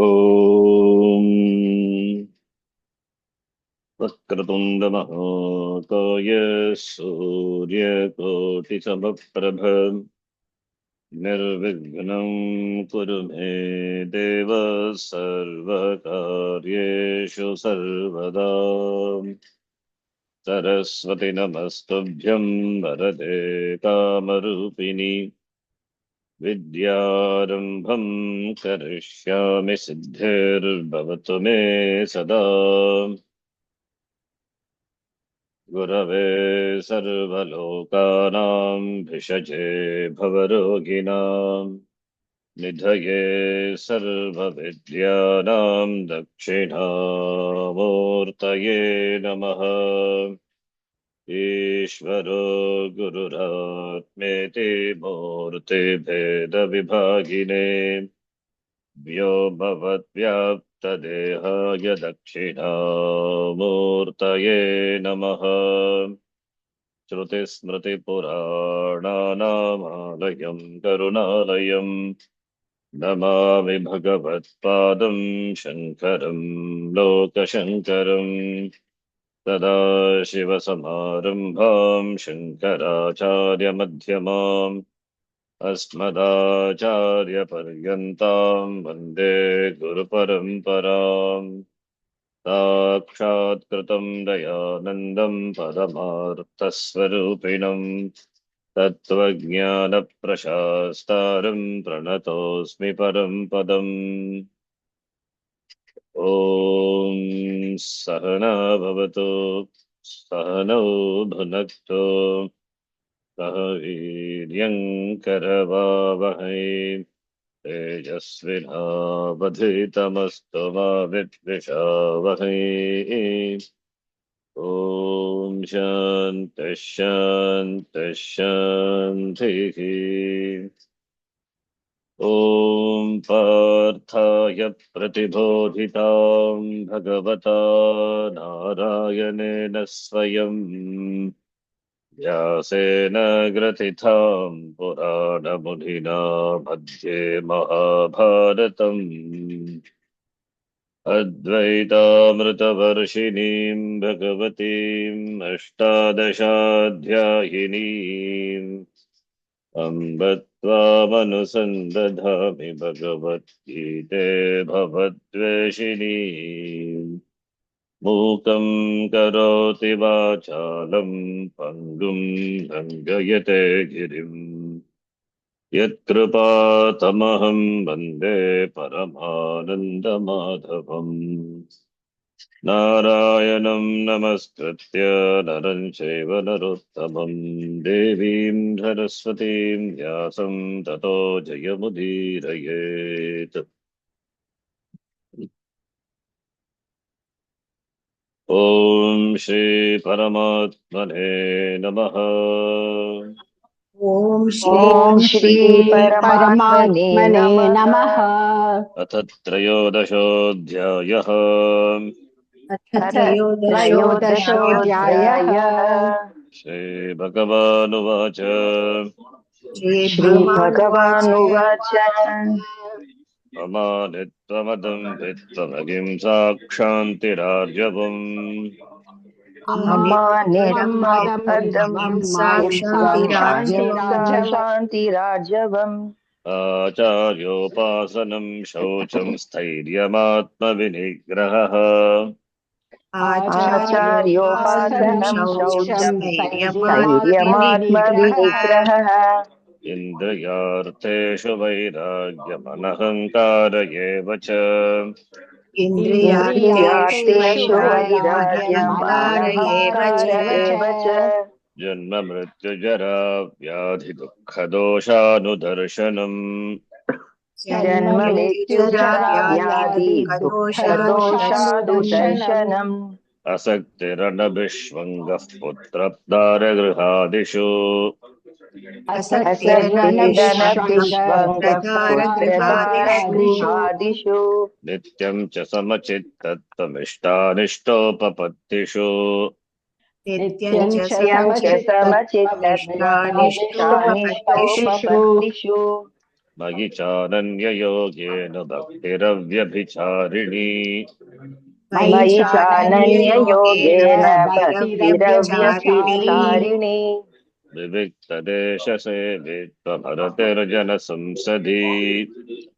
ॐ वक्रतुण्डमहाकाय सूर्यकोटिसमप्रभ निर्विघ्नं कुरु मे देव सर्वकार्येषु सर्वदा। सरस्वती नमस्तुभ्यं वरदे कामरूपिणि विद्यारम्भं करिष्यामि सिद्धिर्भवतु मे सदा। गुरवे सर्वलोकानां भिषजे भवरोगिणां निधये सर्वविद्यानां दक्षिणामूर्तये नमः। ईश्वरो गुरुरात्मेति मूर्तिभेदविभागिने व्योमवद्व्याप्तदेहाय दक्षिणामूर्तये नमः। श्रुतिस्मृतिपुराणानामालयं करुणालयं नमामि भगवत्पादं शङ्करं लोकशङ्करम्। सदाशिवसमारम्भां शङ्कराचार्यमध्यमाम् अस्मदाचार्यपर्यन्तां वन्दे गुरुपरम्पराम्। साक्षात्कृतं दयानन्दं परमार्थस्वरूपिणं तत्त्वज्ञानप्रशास्तारं प्रणतोऽस्मि परमपदम्। ॐ सहना भवतु सहनौ भुनक्तु सह वीर्यङ्करवावहै तेजस्विनावधीतमस्तु मा विद्विषावहै। ॐ शान्तिः शान्तिः शान्तिः। ॐ पार्थाय प्रतिबोधितां भगवता नारायणेन स्वयं व्यासेन ग्रथितां पुराणमुनिना मध्ये महाभारतम् अद्वैतामृतवर्षिणीं भगवतीम् अष्टादशाध्यायिनीम् अम्ब त्वामनुसन्दधामि भगवद्गीते भवद्वेषिणीम्। मूकं करोति वाचालं पङ्गुं लङ्घयते गिरिं यत्कृपातमहं वन्दे परमानन्दमाधवम्। नारायणं नमस्कृत्य नरं चैव नरोत्तमं देवीं सरस्वतीं व्यासं ततो जयमुदीरयेत्। ॐ श्री परमात्मने नमः। ॐ ॐ श्री परमात्मने नमः। अथ त्रयोदशोऽध्यायः। अथ त्रयोदशोऽध्यायः। श्रीभगवानुवाच श्रीभगवानुवाच अमानित्वमदम्भित्वमहिंसा क्षान्तिरार्जवम् शान्तिरार्जवम् आचार्योपासनं शौचं स्थैर्यमात्मविनिग्रहः आचार्योपासनं शौचं स्थैर्यमात्मविनिग्रहः इन्द्रियार्थेषु वैराग्यमनहङ्कार एव च इन्द्रियार्थेषु वैराग्यमनहङ्कार एव च जन्ममृत्युजरा व्याधिदुःखदोषानुदर्शनम् जन्ममृत्युजराव्याधि दुःखदोषानुदर्शनम् असक्तिरनभिष्वङ्गः पुत्रदारगृहादिषु असक्तिरनभिष्वङ्गपुत्रदारगृहादिषु नित्यं च समचित्तत्वमिष्टानिष्टोपपत्तिषु नित्यं च समचित्तत्वमिष्टानिष्टोपपत्तिषु मयि चानन्ययोगेन भक्तिरव्यभिचारिणी मयि मयि चानन्ययोगेन चानन्ययोगेन भक्तिरव्यभिचारिणी भक्तिरव्यभिचारिणि विविक्तदेशसेवित्वभरतिर्जनसंसदि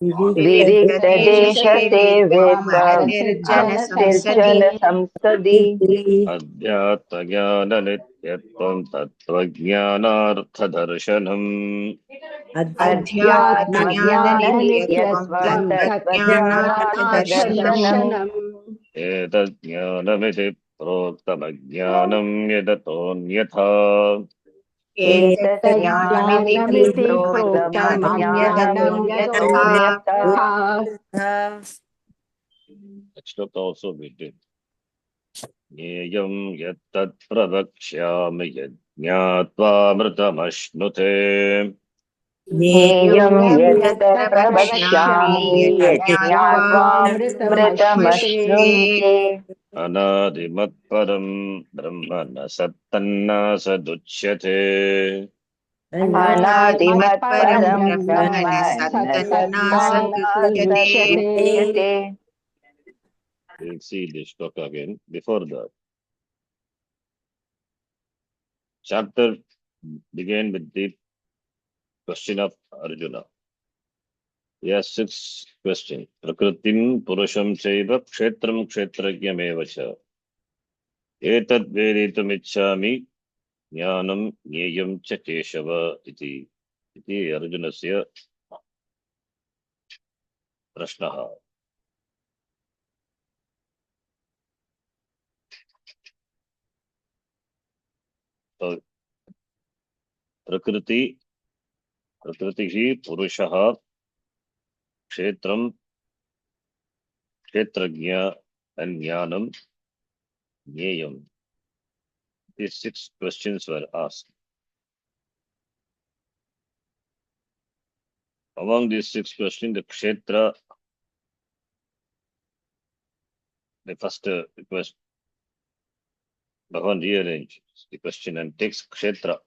विविक्तदेशसेवे विविक्तदेशसेवित्वं त्वमहतिर्जन भारतीर्जनसंसदि संसदि अध्यात्मज्ञाननित्यत्वं तत्त्वज्ञानार्थदर्शनम् अध्यात्मज्ञाननित्यत्वं अध्यात्मज्ञाननित्यत्वं तत्त्वज्ञानार्थदर्शनम् तत्त्वज्ञानार्थदर्शनम् एतज्ज्ञानमिति प्रोक्तमज्ञानं यदतोऽन्यथा एतत् ज्ञानमिति तज्ज्ञानमिति प्रोक्तम् प्रोक्तमज्ञानं अज्ञानं यतोऽन्यथा यतोऽन्यथा श्लोक also we did. ज्ञेयं यत्तत् प्रवक्ष्यामि यज्ञात्वामृतमश्नुते ज्ञेयं यत् यत्तत् प्रवक्ष्यामि प्रवक्ष्यामि यज्ञात्वामृतमश्नुते यज्ञात्वामृतमश्नुते अनादिमत्परं ब्रह्म न सत्तन्नासदुच्यते अनादिमत्परं अनादिमत्परं ब्रह्म ब्रह्म न न सत्तन्नासदुच्यते सत्तन्नासदुच्यते We'll see this talk again. Before that, chapter began with the question of Arjuna. He has 6 questions. Prakritim purusham chaiva kshetram kshetrajnameva cha. Etad veditum ichchami jnanam jneyam cha keshava iti. Iti Arjunasya prashnaha. So, Prakritihi Purushaha Kshetram Kshetrajna and Jnanam Jneyam. These 6 questions were asked. Among these 6 questions, the Kshetra, the first request, Bhagavan rearranges the question and takes Kshetra.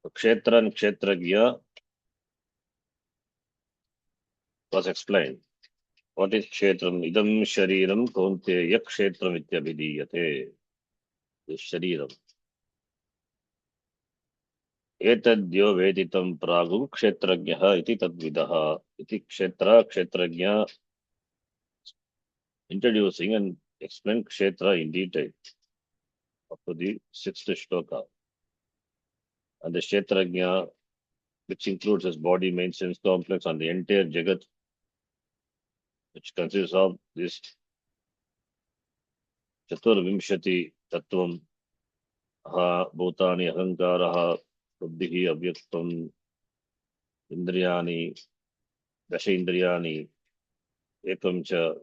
So Kshetra and Kshetrajna was explained. What is Kshetram? Idam Shariram Kaunteya Kshetram Ityabhidiyate. This Shariram. Etadyo Veditam Pragum Kshetrajnaha iti Tadvidaha. Iti Kshetra, Kshetrajna, introducing and explain Kshetra in detail up to the 6th shloka. And the Kshetrajna, which includes his body, mind, sense complex, and the entire Jagat, which consists of this Chaturvimshati Tattvam, Aha, Bhutani, Ahankaraha, Buddhihi, Avyaktam, Indriyani, Dasha Indriyani, Ekam cha,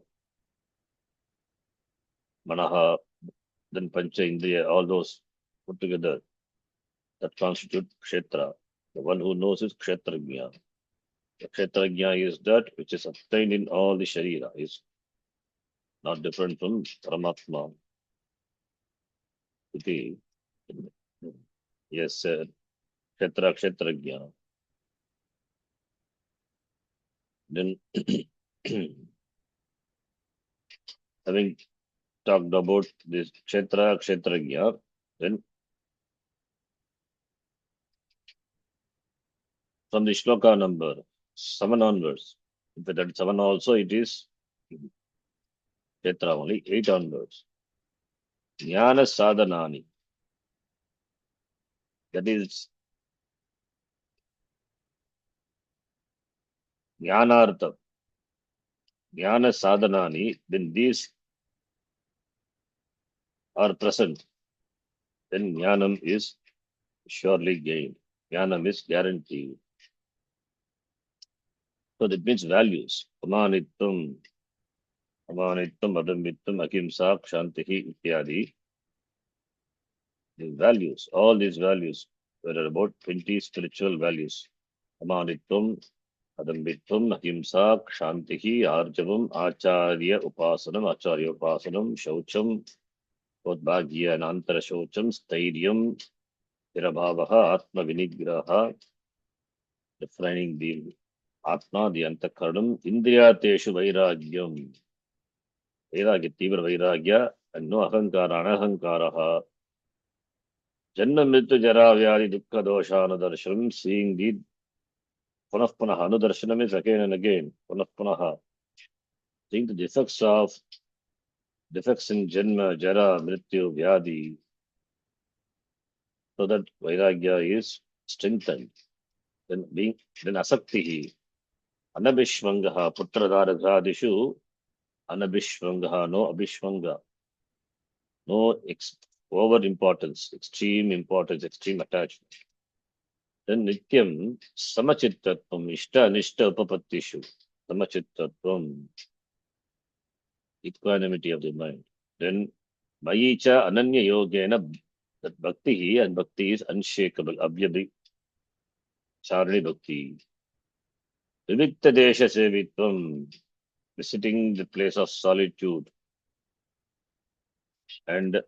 Manaha, then Pancha Indriya, all those put together that constitute Kshetra. The one who knows is Kshetrajna. The Kshetrajna is that which is obtained in all the Sharira, is not different from Paramatma. Iti. Yes, sir. Kshetra, Kshetrajna. Then, having talked about this Kshetra, Kshetrajna, then from the Shloka number 7 onwards, in fact, that 7 also it is Kshetra only, 8 onwards. Jnana Sadhanani. That is Jnanartha. Jnana Sadhanani, then these are present, then Jnanam is surely gained. Jnanam is guaranteed. So that means values. Amanittam, Adambittam, Ahimsa, Kshantihi, Ityadi. The values, all these values, there are about 20 spiritual values. Amanittam, Adambittam, Ahimsa, Kshantihi, Arjavam, Acharya Upasanam, Shaucham, Bodhbhagya and Antara Shaucham, Stairyam, Tirabhavaha, Atma Vinigraha, refraining the Atma, the Antakaranam, Indriyateshu Vairagyam. Vairagya, Tivra Vairagya, and no Ahankara, Anahankaraha. Janna Mritu Jara Vyadi Dukkha Doshana Darshanam, seeing the Punapanaha, no Darshanam is again and again, Punapanaha. Seeing the defects in Janma, Jara, Mrityu, Vyadi, so that Vairagya is strengthened. Then Asaktihi, Anabhishvangaha, Putradharagradishu, Anabhishvangaha, no Abhishvanga, no over importance, extreme importance, extreme attachment. Then Nityam, Samachittatvam, Ishta, Nishta, Upapattishu, Samachittatvam, equanimity of the mind. Then Mayicha, Ananya Yogena, that Bhakti and Bhakti is unshakable, Abhyabhi, Charli Bhakti. Vivikta Desha Sevitvam, visiting the place of solitude. And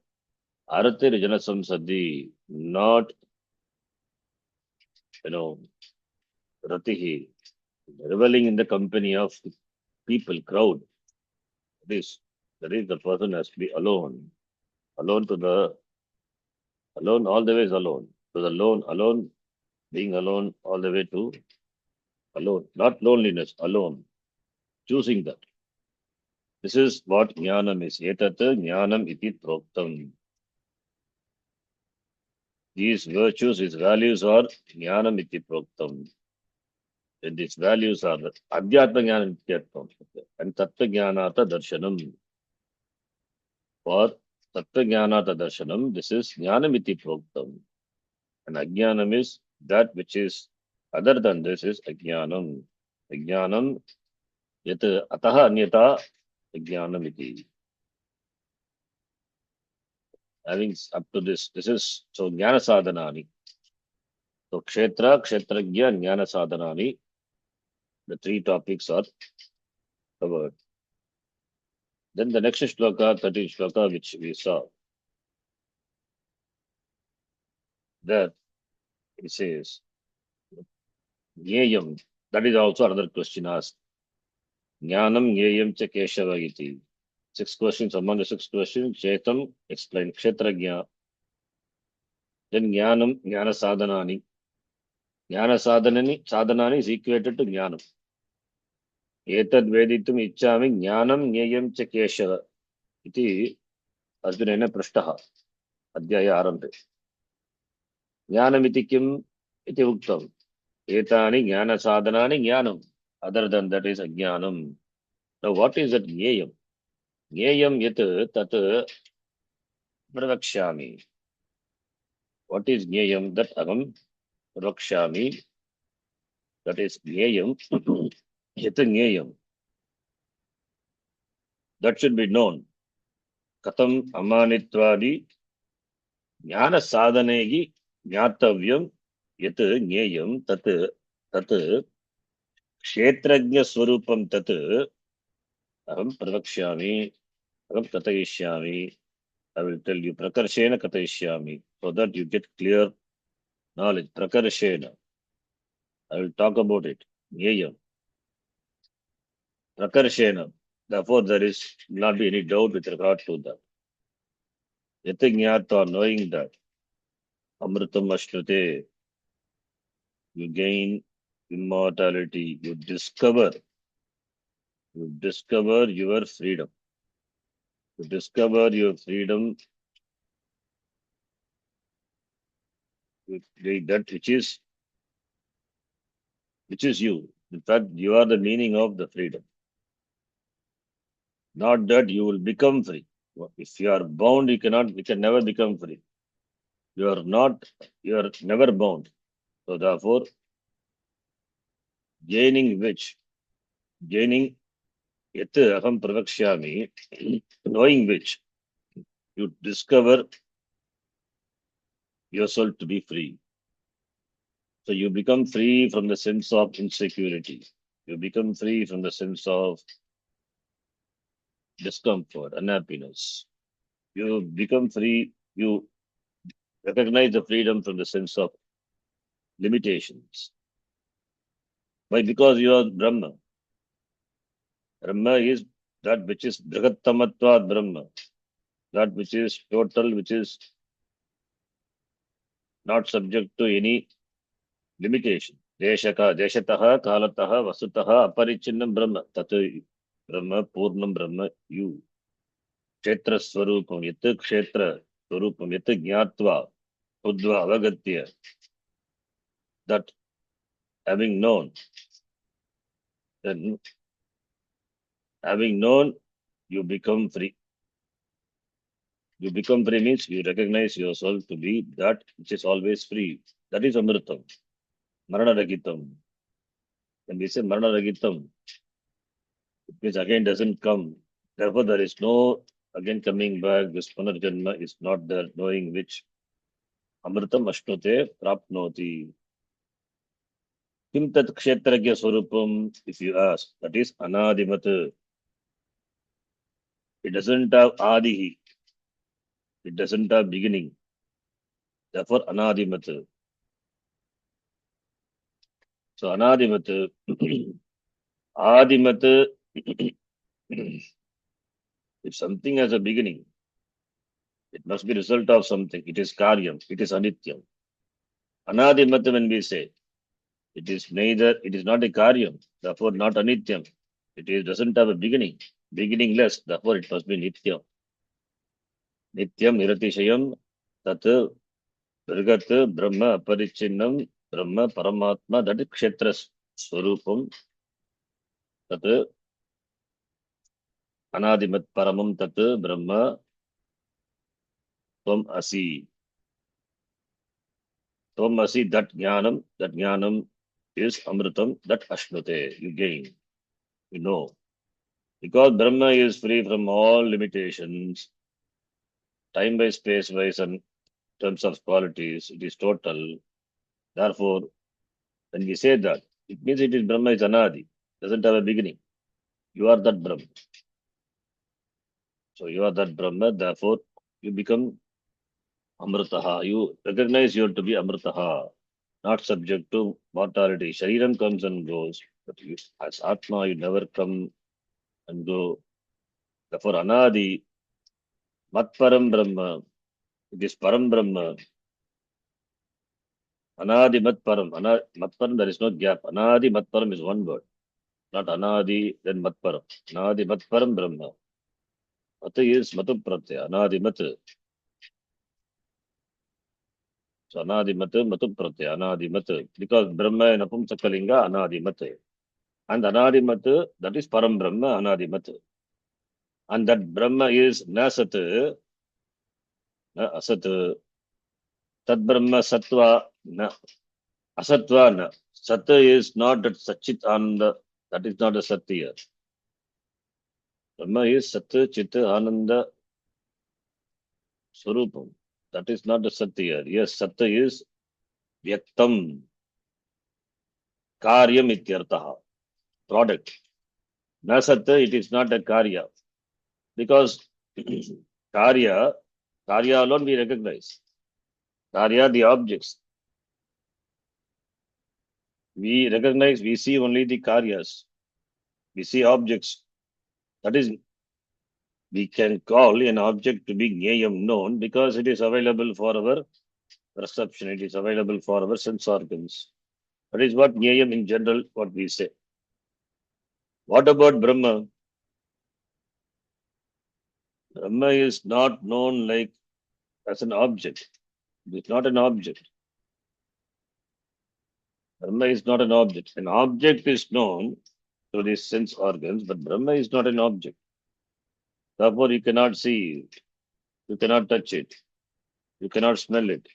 Arati Rijanasam Sadi, not, Ratihi, reveling in the company of people, crowd. That is the person has to be alone. Alone, all the way is alone. To the alone, being alone all the way to alone. Not loneliness, alone. Choosing that. This is what jnanam is. Etat jnanam iti proktam. These virtues, these values are jnanam iti proktam. And these values are the adhyatma jnanam ityartham. And tattva jnanata darshanam. For tattva jnanata darshanam, this is jnanam iti proktam. And ajnanam is that which is other than this is ajnanam. Ajnanam yat ataha anyata ajnanam iti. Having up to this is so jnana sadhanani. So kshetra, kshetragya, jnana sadhanani. The three topics are covered. Then the next shloka, 13th shloka, which we saw, that it says, Jneyam, that is also another question asked. Jnanam Jneyam cha Keshava iti. 6 questions, among the 6 questions, Chetam explained Kshetragya. Then Jnanam, Jnana Sadhanani. Jnana Sadhanani is equated to Jnanam. Etad Veditum Ichami Jnanam Jneyam cha Keshava iti Arjunena Prashtaha. Adhyaya Arambe. Jnanam iti kim iti uktam. Etani Jnana Sadhanani Jnanam. Other than that is Ajnanam. Now what is that Jneyam? Jneyam yat tat Pravakshami. What is Jneyam? That Aham Pravakshami. That is Jneyam. Yat Jneyam. That should be known. Katam Amanitwadi Jnana Sadhanegi Jnatavyam Yat Jneyam Tat Kshetrajna Swarupam Tat Aham Pravakshami Aham Katayishyami. I will tell you Prakarshena Katayishyami so that you get clear knowledge. Prakarshena. I will talk about it. Jneyam. Prakarshena. Therefore, there is not be any doubt with regard to that. Yatanyata, knowing that Amritam Ashrute, you gain immortality, you discover your freedom. You discover your freedom with that which is you. In fact, you are the meaning of the freedom. Not that you will become free. If you are bound, you can never become free. You are never bound. So therefore, gaining yat aham pravakshami, knowing which, you discover yourself to be free. So you become free from the sense of insecurity. You become free from the sense of discomfort, unhappiness. You become free, you recognize the freedom from the sense of limitations. Why? Because you are Brahma. Brahma is that which is Brihatamatvat Brahma. That which is total, which is not subject to any limitation. Deshataha, Kalataha, Vasutaha, Aparichinnam Brahma. Tatu Brahma, Purnam Brahma, you. Kshetra Swarupam, Yat Kshetra Swarupam, Yat Jnatva, Udva, Avagatya. That having known, then having known, you become free. You become free means you recognize yourself to be that which is always free. That is Amritam, Marana Ragitam. When we say Marana Ragitam, it means again doesn't come. Therefore, there is no again coming back. This Punarjanma is not there, knowing which Amritam Ashnote Prapnoti. Kim Tat Kshetragya Swarupam, if you ask, that is Anadimat. It doesn't have Adihi. It doesn't have beginning. Therefore, Anadimat. So, Anadimat, Adimat, if something has a beginning, it must be result of something. It is Karyam. It is Anityam. Anadimat, when we say, it is neither, it is not a Karyam, therefore not Anityam. It is, doesn't have a beginning, beginningless, therefore it must be Nityam. Nityam, Niratishayam, Tat, Virgat, Brahma, Aparichinnam, Brahma, Paramatma, that is Kshetra Swarupam, Tat, Anadimat Paramam, Tat, Brahma, Tvam Asi. Tvam Asi, that Jnanam is Amritam, that Ashnute, you gain, you know. Because Brahma is free from all limitations, time by space wise and terms of qualities, it is total. Therefore, when we say that, it means it is Brahma is Anadi, doesn't have a beginning. You are that Brahma. So you are that Brahma, therefore you become Amritaha. You recognize you to be Amritaha, not subject to mortality. Shariram comes and goes, but you, as Atma, you never come and go. Therefore, Anadi, Matparam Brahma, it is Param Brahma. Anadi Matparam. Matparam, there is no gap. Anadi Matparam is one word. Not Anadi, then Matparam. Anadi Matparam Brahma. Mata is Matu Pratyaya. Anadi Matu. So Anadi Matu, Matu Pratyaya. Anadi Matu. Because Brahma in Apumsakalinga, Anadi Matu. And Anadi Matu, that is Param Brahma, Anadi Matu. And that Brahma is Nasat, na Asat. Tad Brahma Sattva, na Asatva, na. Sat is not that Sachit Ananda. That is not a Satya. Brahma is Sat, Chit, Ananda, Swarupam. That is not the Satya. Yes, Satya is Vyaktam, Karyam Ityartaha, product. Na Satya, it is not a Karya. Because Karya, Karya alone we recognize. Karya, the objects. We recognize, we see only the Karyas. We see objects. That is, we can call an object to be Jnayam known because it is available for our perception. It is available for our sense organs. That is what Jnayam in general, what we say. What about Brahma? Brahma is not known like as an object. It is not an object. Brahma is not an object. An object is known through these sense organs, but Brahma is not an object. Therefore, you cannot see it. You cannot touch it. You cannot smell it.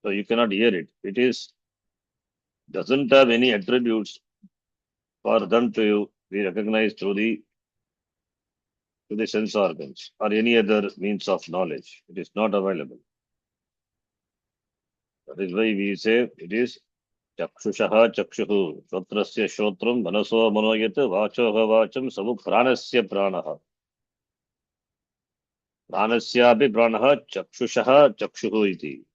So you cannot hear it. It is doesn't have any attributes for them to be recognized through the sense organs or any other means of knowledge. It is not available. That is why we say it is Chakshushaha Chakshuhu, Shotrasya Shotram, Manaso Manoyat, Vachoha Vacham, Samu Pranasya Pranaha. Pranasyapi Pranaha, Chakshushaha Chakshuhu iti.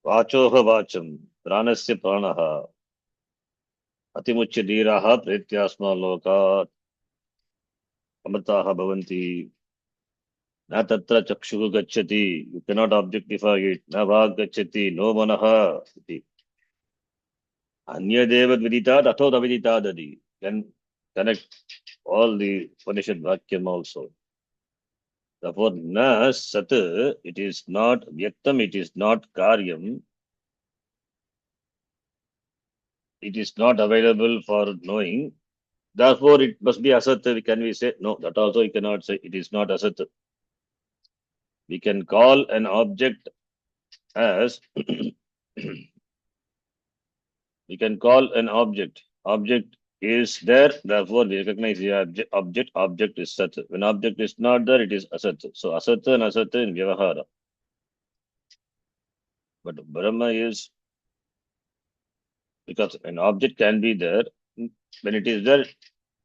Vachoha Vacham. pranasya pranaha atimuchya dhiraha pretyasma lokat amritaha bhavanti na tatra chakshu gacchati. You cannot objectify it. Na vag gacchati, no manaha iti. Anyadeva viditat atho daviditadadi. Can connect all the Upanishad Vakyam also. Therefore, na sat, it is not vyaktam, it is not karyam, it is not available for knowing. Therefore, it must be asat. Can we say? No, that also you cannot say. It is not asat. We can call an object as, we can call an object. Object is there, therefore we recognize the object. Object is sat. When object is not there, it is asat. So asat and asat in vyavahara. But Brahma is, because an object can be there. When it is there,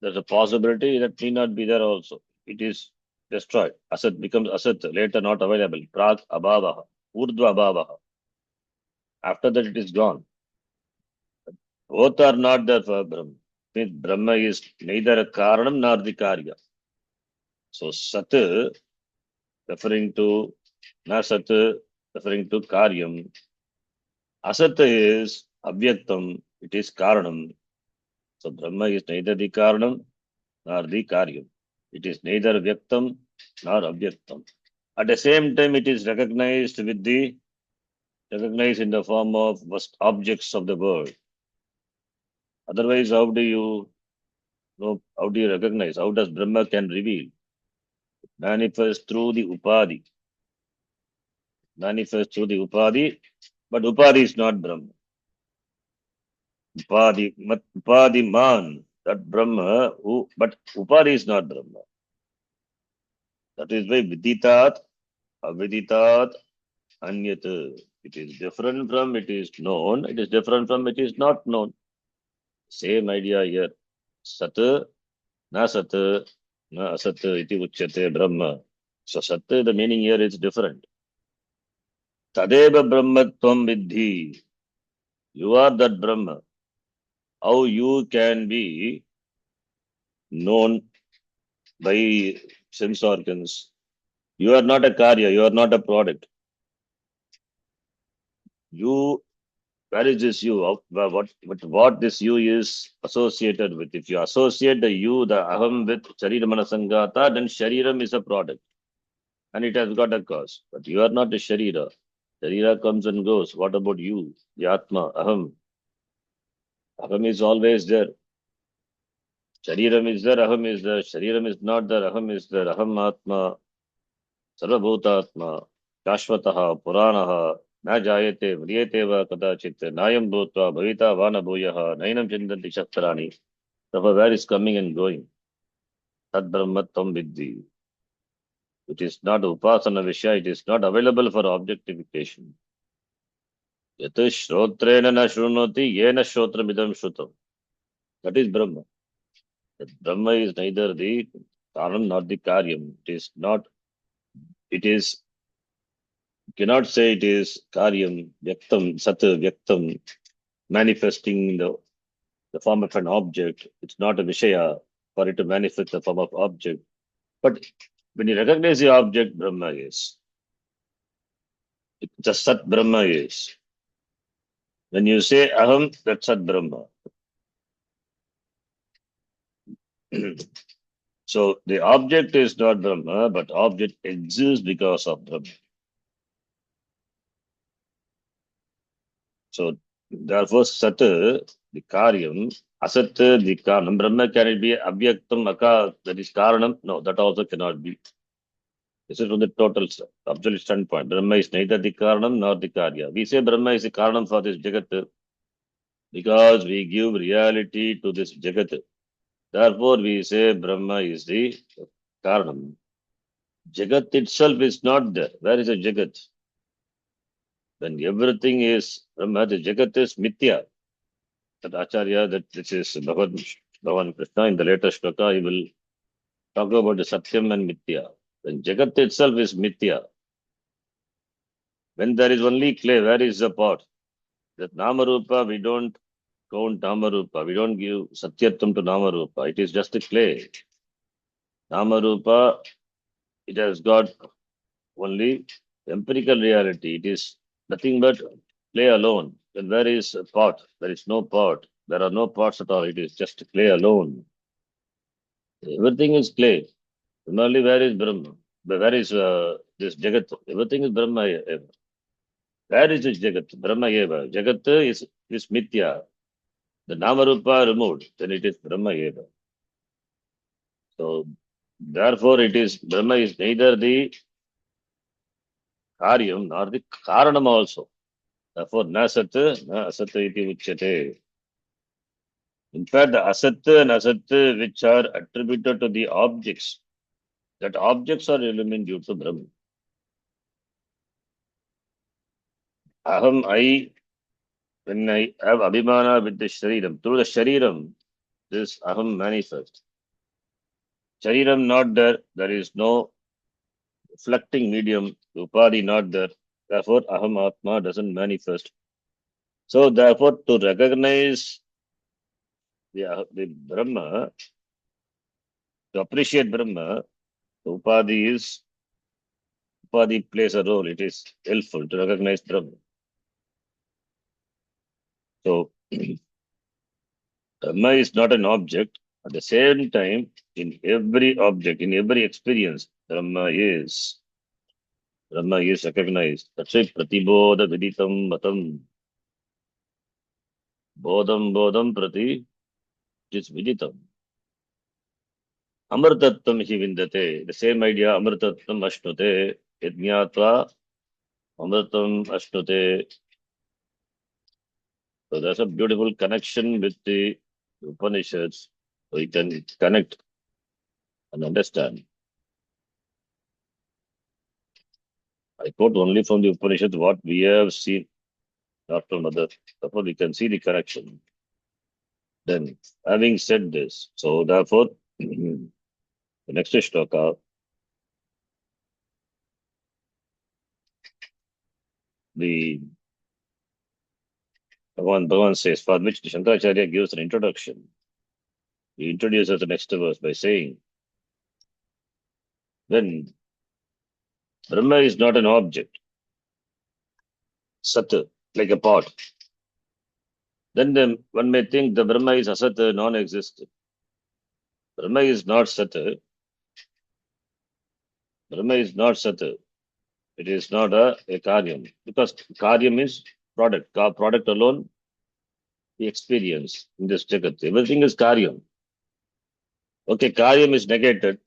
there's a possibility that need not be there also. It is destroyed. Asat becomes asat, later not available. Prag abhavaha, urdhva abhavaha. After that, it is gone. Both are not there for Brahma. Means Brahma is neither a karanam nor the karya. So sat, referring to, na sat, referring to karyam. Asat is avyaktam, it is karanam. So Brahma is neither the karanam nor the karyam. It is neither vyaktam nor avyaktam. At the same time, it is recognized with the, recognized in the form of objects of the world. Otherwise, how do you know, how do you recognize? How does Brahma can reveal? Manifest through the upadhi. Manifest through the upadhi, but upadhi is not Brahma. Upadhi man, that Brahma, who, but upadhi is not Brahma. That is why viditat, aviditat, anyat. It is different from it is known, it is different from it is not known. Same idea here. Sat, na sat, na asat, iti uchyate Brahma. So sat, the meaning here is different. Tadeva Brahmatvam vidhi. You are that Brahma. How you can be known by sense organs. You are not a karya, you are not a product. You, where is this you? What this you is associated with? If you associate the you, the aham with sharira manasangata, then shariram is a product. And it has got a cause. But you are not a sharira. Sharira comes and goes. What about you? The atma, aham. Aham is always there. Shariram is there, aham is there. Shariram is not there, aham is there. Aham atma, sarvabhutatma, shashvataha, puranaha, na jayate, vriyate va kadachit, nayam bhutva, bhavita vana bhuyaha, nainam chindanti shaktarani. Therefore, where is coming and going? Tad brahmattam vidhi. It is not upasana vishya, it is not available for objectification. Yat shrotrena na shrunoti, yena shrotramidam shrutam. That is Brahma. That Brahma is neither the karanam nor the karyam. It is not, it is, you cannot say it is karyam, vyaktam, sat, vyaktam, manifesting in the form of an object. It's not a vishaya for it to manifest the form of object. But when you recognize the object, Brahma is. It's a Sat Brahma is. When you say Aham, that's Sat Brahma. So the object is not Brahma, but object exists because of Brahma. So therefore, Sat, the Karyam, Asat, the Karanam, Brahma, can it be Abhyaktam, Aka, that is Karanam? No, that also cannot be. This is from the total absolute standpoint. Brahma is neither the Karanam nor the Karya. We say Brahma is the Karanam for this Jagat because we give reality to this Jagat. Therefore, we say Brahma is the Karanam. Jagat itself is not there. Where is the Jagat? When everything is Brahma, the Jagat is Mithya. That Acharya, that this is Bhagavan Krishna, in the latest Shloka, he will talk about the Satyam and Mithya. When Jagat itself is Mithya, when there is only clay, where is the pot? That Namarupa, we don't count Namarupa. We don't give Satyatvam to Namarupa. It is just a clay. Namarupa, it has got only empirical reality. It is nothing but clay alone. Then where is a pot? There is no pot. There are no pots at all. It is just clay alone. Everything is clay. Similarly, where is Brahma? Where is this Jagat? Everything is Brahma. Where is this Jagat? Brahma Eva. Jagat is Mithya. The Namarupa removed, then it is Brahma Eva. So, therefore, it is Brahma is neither the Karyam nor the Karanam also. Therefore, na Sat, na Asat iti uchyate. In fact, the Asat and Asat which are attributed to the objects, that objects are eliminated due to Brahma. Aham, I, when I have Abhimana with the Shariram, through the Shariram, this Aham manifests. Shariram not there, there is no reflecting medium, Upadhi not there. Therefore, Aham Atma doesn't manifest. So, therefore, to recognize the Brahma, to appreciate Brahma, Upadhi plays a role. It is helpful to recognize Brahma. So, Brahma is not an object. At the same time, in every object, in every experience, Brahma is recognized. That's why Pratibodha Viditam Matam. Bodham Prati is Viditam. Amrtatvam hi vindate. The same idea, Amrtatvam ashnute. Yajñatva Amritam ashnute. So there's a beautiful connection with the Upanishads. So you can connect and understand. I quote only from the Upanishads what we have seen, not from others. Therefore, we can see the connection. Then, having said this, so therefore, the next shloka, the Bhagavan says, for which Shankaracharya gives an introduction. He introduces the next verse by saying, when Brahma is not an object, Sat, like a pot, then one may think the Brahma is Asat, non-existent. Brahma is not Sat. Brahma is not Sat. It is not a Karyam. Because Karyam is product. Product alone, the experience in this Jagat. Everything is Karyam. Okay, Karyam is negated.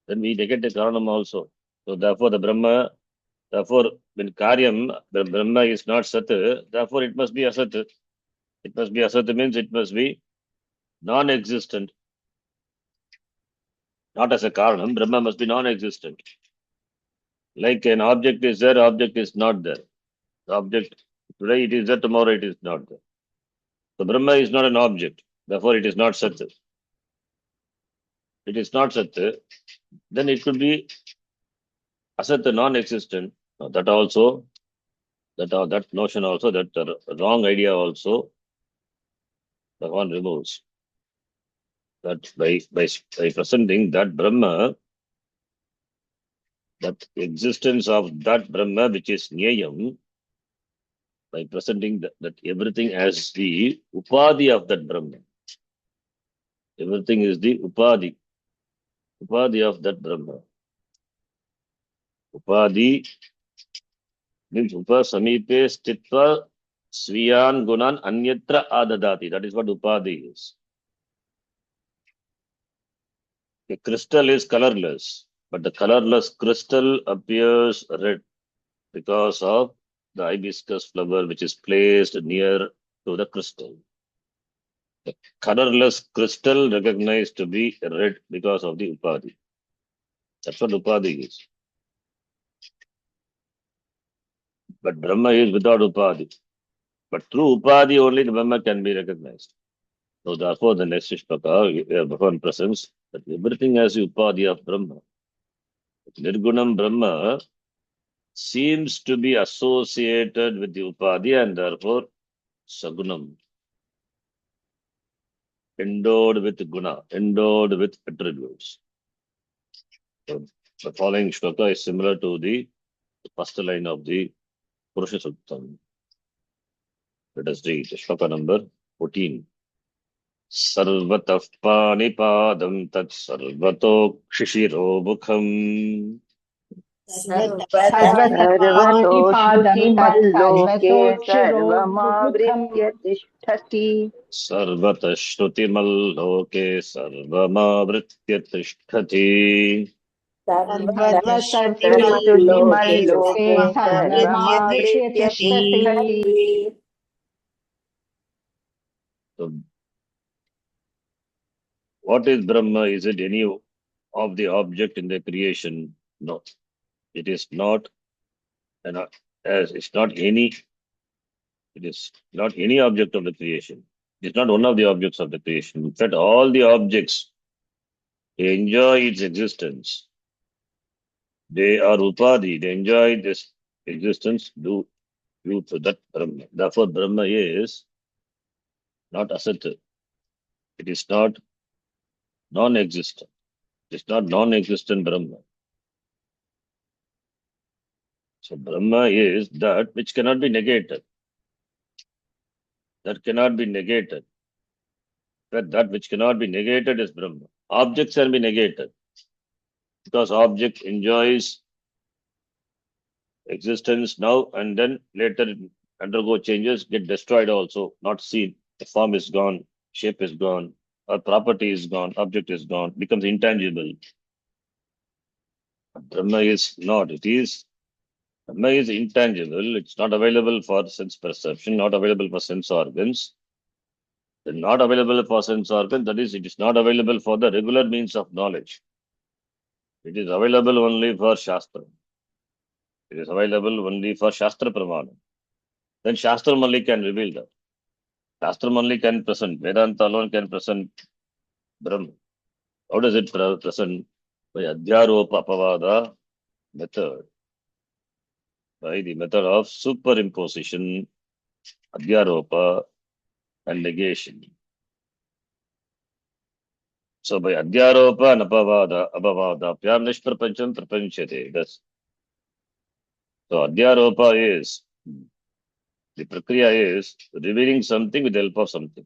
Then we negate the Karanam also. So therefore the Brahma, when Karyam, the Brahma is not Sat, therefore it must be Asat. It must be Asat means it must be non-existent. Not as a Karanam, Brahma must be non-existent. Like an object is there, object is not there. The object, today it is there, tomorrow it is not there. So Brahma is not an object, therefore it is not Sat. It is not Sat, then it could be Asat, non-existent. That also, that notion also, that wrong idea also, Bhagavan removes. That by presenting that Brahma, that existence of that Brahma which is Nyayam, by presenting that everything as the Upadhi of that Brahma. Everything is the Upadhi of that Brahma. Upadhi means Upasamipe Stitva Sviyan Gunan Anyatra Adadati. That is what Upadhi is. A crystal is colorless, but the colorless crystal appears red because of the hibiscus flower which is placed near to the crystal. The colorless crystal recognized to be red because of the Upadhi. That's what Upadhi is. But Brahma is without Upadhi. But through Upadhi only the Brahma can be recognized. So therefore the next shloka, Bhagavan presents that everything has the Upadhi of Brahma. Nirgunam Brahma, seems to be associated with the upadhi and therefore sagunam, endowed with guna, endowed with attributes. So the following shloka is similar to the first line of the Purusha Suktam. Let us read shloka number 14. Sarvatah panipadam tat sarvato kshishiro mukham. सर्वतो सर्वपाणिपादं श्रुतिमल्लोके तत्सर्वतोक्षिरो मुखम् सर्वमावृत्य तिष्ठति Sarvata shrutimaloke sarvamavritya tishtati. सर्वतश्रुतिमल्लोके सर्वश्रुतिमल्लोके सर्वमावृत्य सर्वमावृत्य तिष्ठति तिष्ठति So, what is Brahma? Is it any of the object in the creation? No, it is not. And as it's not any, it is not any object of the creation. It's not one of the objects of the creation. In fact, all the objects they enjoy its existence. They are upadhi. They enjoy this existence due to that Brahma. Therefore, Brahma is not asat. It is not non-existent. It is not non-existent Brahma. So Brahma is that which cannot be negated. That cannot be negated. That which cannot be negated is Brahma. Objects can be negated because object enjoys existence now and then later undergo changes, get destroyed also, not seen. The form is gone, shape is gone, or property is gone, object is gone, becomes intangible. Brahma is not. Brahma is intangible. It's not available for sense perception, not available for sense organs. Then not available for sense organs, that is, it is not available for the regular means of knowledge. It is available only for Shastra. It is available only for Shastra Pramana. Then Shastra only can reveal that. Shastra only can present. Vedanta alone can present Brahma. How does it present? By Adhyaropa Apavada method. By the method of superimposition, Adhyaropa, and negation. So by Adhyaropa and Apavada, Pyam Nishprapancham Prapanchate. That's so Adhyaropa is the prakriya is revealing something with the help of something.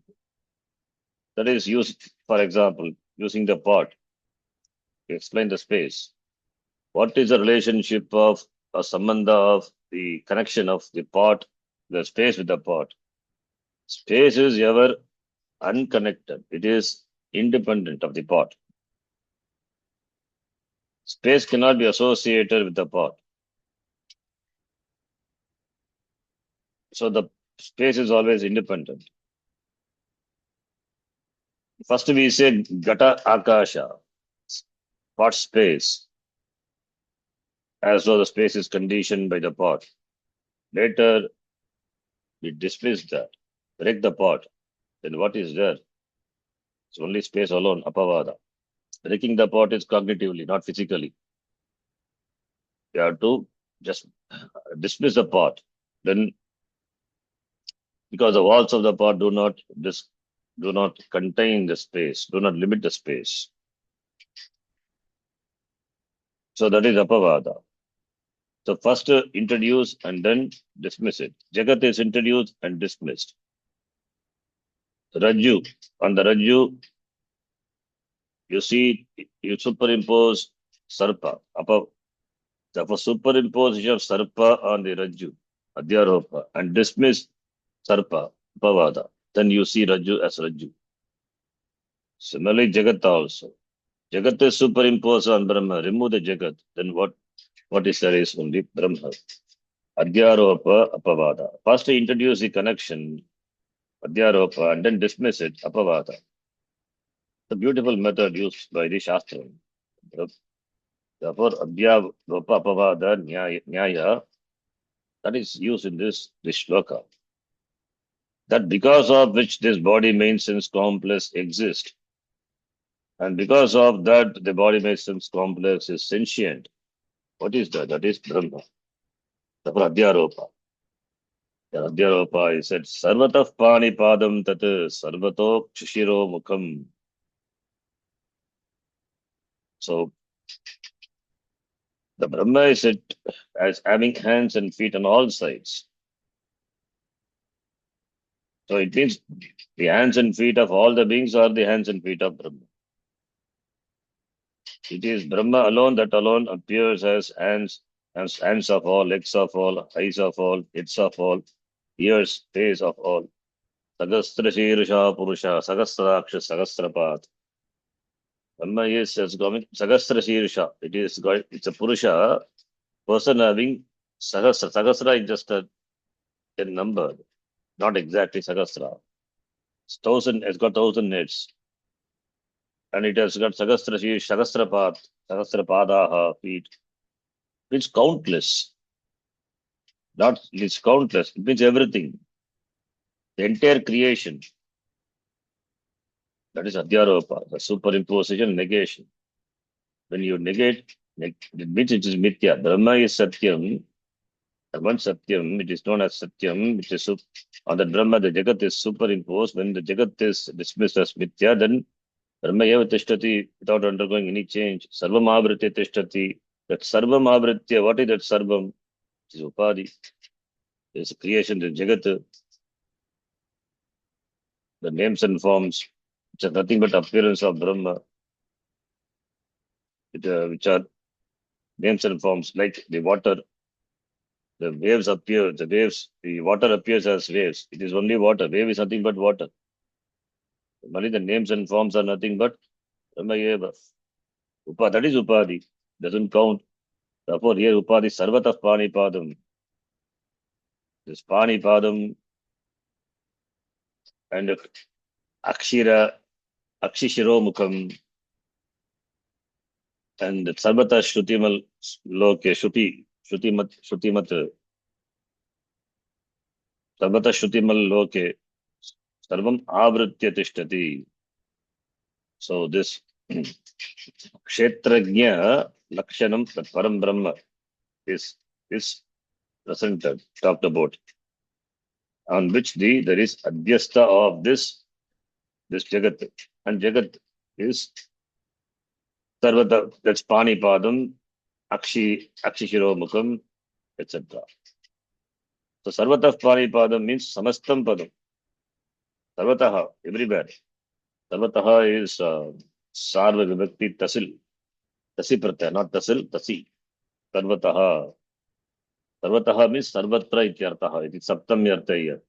That is used, for example, using the pot to explain the space. What is the relationship of a sambandha of the connection of the pot, the space with the pot? Space is ever unconnected. It is independent of the pot. Space cannot be associated with the pot. So the space is always independent. First we say Gata Akasha, pot space, as though the space is conditioned by the pot. Later we dismiss that, break the pot. Then what is there? It's only space alone, apavada. Breaking the pot is cognitively, not physically. You have to just dismiss the pot. Then, because the walls of the pot do not contain the space, do not limit the space. So that is apavada. So first introduce and then dismiss it. Jagat is introduced and dismissed. Rajju, on the Rajju, you see, you superimpose Sarpa. For superimposition of Sarpa on the Rajju, Adhyaropa, and dismiss Sarpa, Pavada, then you see Rajju as Rajju. Similarly, Jagat also. Jagat is superimposed on Brahma, remove the Jagat, then what is there is only Brahma. Adhyaropa, Apavada. First introduce the connection, Adhyaropa, and then dismiss it, Apavada. The beautiful method used by the Shastra. Therefore, Adhyaropa, Apavada, Nyaya, that is used in this shloka. That because of which this body main sense complex exists, and because of that the body main sense complex is sentient. What is that? That is Brahma. Therefore, Adhyaropa. The Adhyaropa is said, Sarvatah Pani Padam Tat Sarvato Kshishiro Mukham. So, the Brahma is said as having hands and feet on all sides. So, it means the hands and feet of all the beings are the hands and feet of Brahma. It is Brahma alone that alone appears as hands of all, legs of all, eyes of all, heads of all, ears, face of all. Sagastra Shirsha Purusha, Sagastraksha, Sagastrapat. Brahma is as going Sagastra Shirsha. It's a Purusha, person having Sagastra. Sagastra is just a number, not exactly Sagastra. It's thousand, it's got 1,000 heads. And it has got Sagastra Shirsh, Sagastrapat, Sagastrapadaha, feet. It's countless. Not it's countless. It means everything. The entire creation. That is Adhyaropa, the superimposition, negation. When you negate, it means it is Mithya. Brahma is Satyam. And once Satyam, it is known as Satyam, which is on the Brahma, the Jagat is superimposed. When the Jagat is dismissed as Mithya, then Brahma eva tishtati without undergoing any change. Sarvam avritya tishtati. That Sarvam avritya, what is that Sarvam? It is Upadhi. It is creation, the Jagat, the names and forms, which are nothing but appearance of Brahma, which are names and forms, like the water. The waves appear, the water appears as waves. It is only water. Wave is nothing but water. Only the names and forms are nothing but Brahma eva. That is Upadhi. Doesn't count. Therefore, here Upadhi Sarvatah Pani Padam. This Pani Padam and Akshira, Akshishiro Mukham, and Sarvata Shrutimal Loke, Shutimat, Sarvata Shrutimal Loke, Sarvam Avritya Tishtati. So this Kshetrajna Lakshanam, the Param Brahma, is presented, talked about, on which there is Adhyastha of this Jagat. And Jagat is Sarvata, that's Pani Padam, Akshishiro Mukham, etc. So Sarvatah Pani Padam means Samastam Padam. Sarvataha, everywhere. Sarvataha is Sarva Vibhakti Tasil. Tasi Pratyaya, not Tasil, Tasi. Sarvataha. Sarvataha means Sarvatra Ityartaha. It is Saptam Yartha here.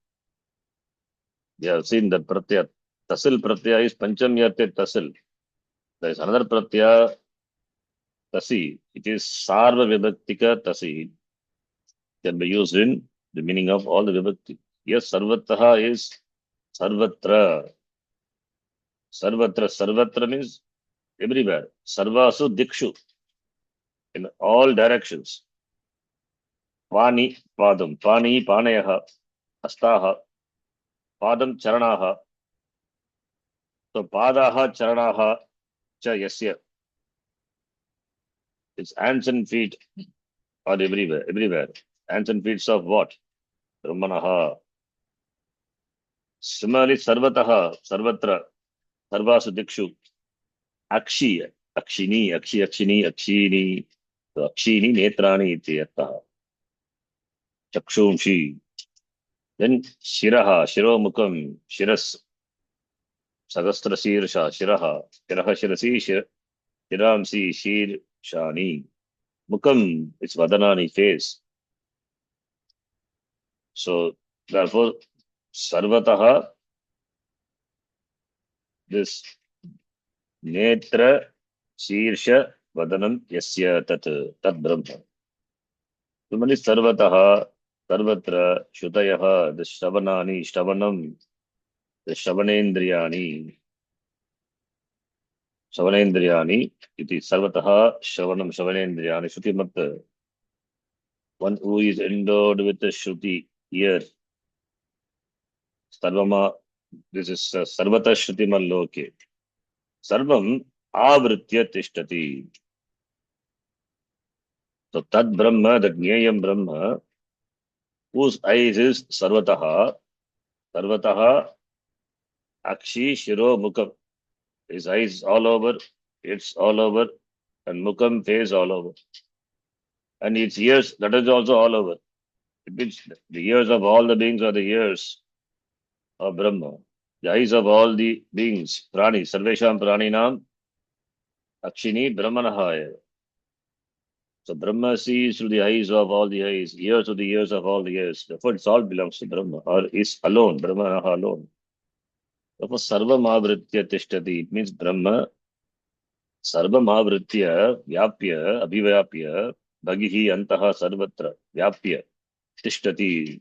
We have seen that Pratyaya. Tasil Pratyaya is Pancham Yartha Tasil. There is another Pratyaya, Tasi. It is Sarva Vibhaktika Tasi. Can be used in the meaning of all the Vibhakti. Yes, Sarvataha is Sarvatra. Sarvatra means everywhere. Sarvasu Dikshu. In all directions. Pani Padam. Pani Panayaha. Astaha. Padam Charanaha. So Padaha Charanaha Cha Yasya. Its hands and feet are everywhere. Hands and feet of what? Brahmanaha. Similarly, Sarvataha, Sarvatra, Sarvasu Dikshu, Akshi, Akshini, so Akshini, Netrani, Ityartaha. Chakshumshi. Then Shiraha, Shiromukam, Shiras, Sagastra Shirsha, Shiraha, Shirasi, Shiramsi, Shir, Shani. Mukam, it's Vadanani, face. So, therefore, Sarvataha, this Netra, Shirsha, Vadanam, Yasya, Tat Brahma. Similarly, Sarvataha, Sarvatra, Shutayaha, the Shravanani, Shravanam, the Shravanendriyani, it is Sarvataha, Shravanam, Shravanendriyani, Shutimat, one who is endowed with the Shruti, ear. Sarvama, this is Sarvata Shrutimal Loke. Sarvam Avritya Tishtati. So Tad Brahma, that Nyayam Brahma, whose eyes is Sarvataha, Sarvataha, Akshi, Shiro, Mukam. His eyes all over, it's all over, and Mukam face all over. And its ears, that is also all over. It means the ears of all the beings are the ears of Brahma. The eyes of all the beings, Prani, Sarvesham Praninam, Akshini, Brahmanahaya. So Brahma sees through the eyes of all the eyes, ears to the ears of all the ears. Therefore, it all belongs to Brahma, or is alone, Brahmanaha alone. Therefore, Sarvam Avritya Tishtati. It means Brahma, Sarvam Avritya, Vyapya, Abhivyapya, Bhagihi Antaha Sarvatra, Vyapya, Tishtati.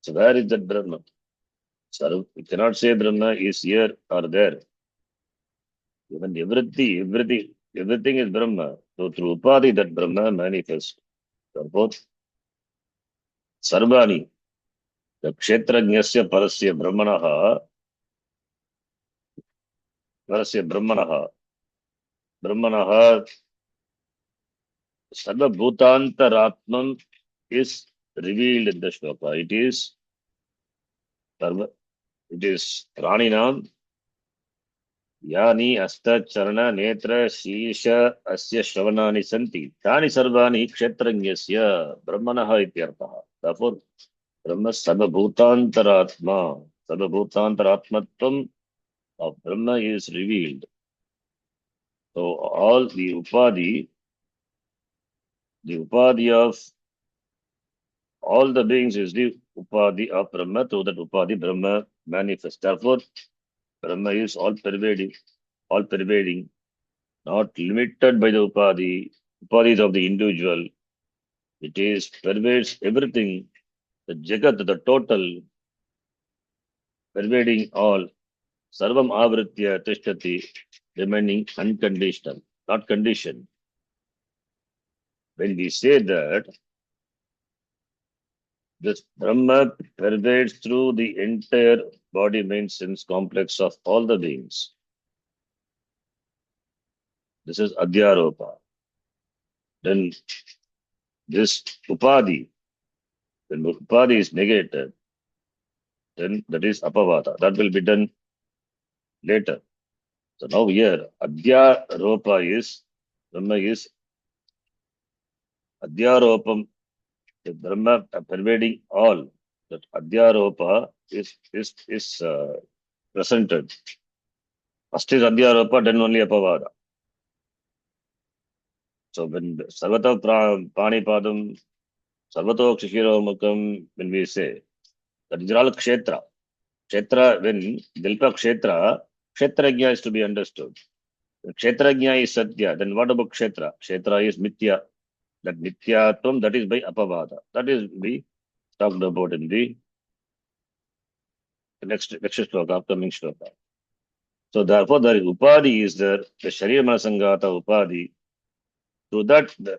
So where is that Brahma? We cannot say Brahma is here or there. Even everything is Brahma. So through Upadhi that Brahma manifests. Therefore, Sarvani, the Kshetrajnasya Parasya Brahmanaha, Sarva Bhutantaratmam is revealed in the Shloka. It is Praninam, Yani Asta Charana Netra Shisha Asya Shravanani Santi. Tani Sarvani Kshetrajnasya Brahmanaha Ityartaha. Therefore, Brahma Sarvabhutantaratmatvam of Brahma is revealed. So all the upadhi of all the beings is the upadhi of Brahma, through that upadhi Brahma manifests. Therefore, Brahma is all pervading, not limited by the upadhis of the individual. It is pervades everything, the Jagat, the total, pervading all. Sarvam avritya tishtati, remaining unconditional, not conditioned. When we say that this Brahma pervades through the entire body, mind, sense complex of all the beings, this is Adhyaropa. Then this Upadhi, when Upadhi is negated, then that is Apavada. That will be done later. So now here, Adhyaropa is, Brahma is Adhyaropam, the Brahma pervading all. That Adhyaropa is presented. First is Adhyaropa, then only Apavada. So when Sarvata Panipadam, Sarvato Kshishiro Mukam, when we say, that is all Kshetra. Kshetra, when Dilpa Kshetrajna is to be understood. When Kshetrajna is Satya, then what about Kshetra? Kshetra is Mithya. That Mithyatum, that is by Apavada. That is we talked about in the next shloka, upcoming shloka. So therefore, the Upadhi is there, the Sharira Manasangata Upadhi. So that the